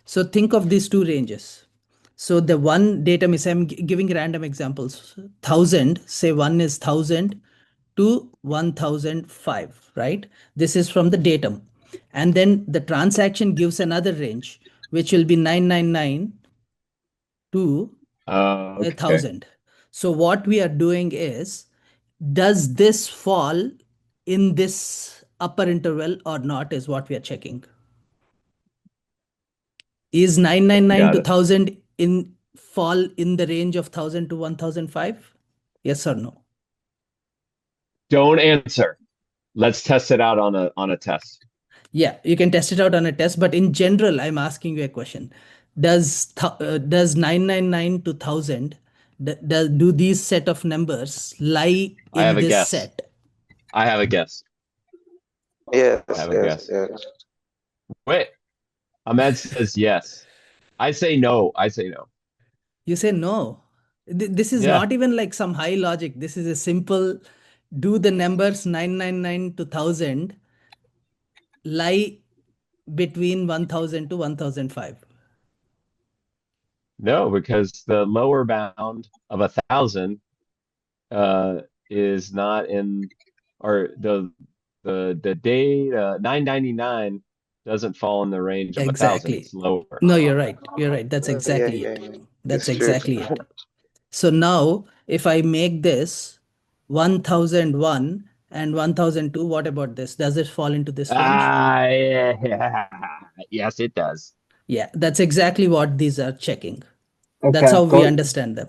So think of these two ranges. So the one datum is, I'm giving random examples. 1000, say one is 1000 to 1005, right? This is from the datum. And then the transaction gives another range, which will be 999 to Okay. 1000. So what we are doing is, does this fall in this upper interval or not, is what we are checking. Is 999 Got to it. 1000 in fall in the range of 1000 to 1005? Yes or no? Don't answer. Let's test it out on a test. Yeah, you can test it out on a test, but in general, I'm asking you a question. Does 999 to 1000, do these set of numbers lie I have in a this guess. set? I have a guess. I Yes, have a yes, guess. yes. Wait, Ahmed says yes. I say no. I say no. You say no. This is Yeah. not even like some high logic. This is a simple, do the numbers 999 to 1000 lie between 1000 to 1005? No, because the lower bound of 1,000 is not in, or the date 999 doesn't fall in the range of 1,000. Exactly. It's lower. No, you're right. You're right. That's Yeah, exactly yeah, it. yeah. That's It's true. exactly it. So now, if I make this 1001 and 1002, what about this? Does it fall into this range? Yeah. Yes, it does. Yeah, that's exactly what these are checking. That's Okay, how we go. understand them.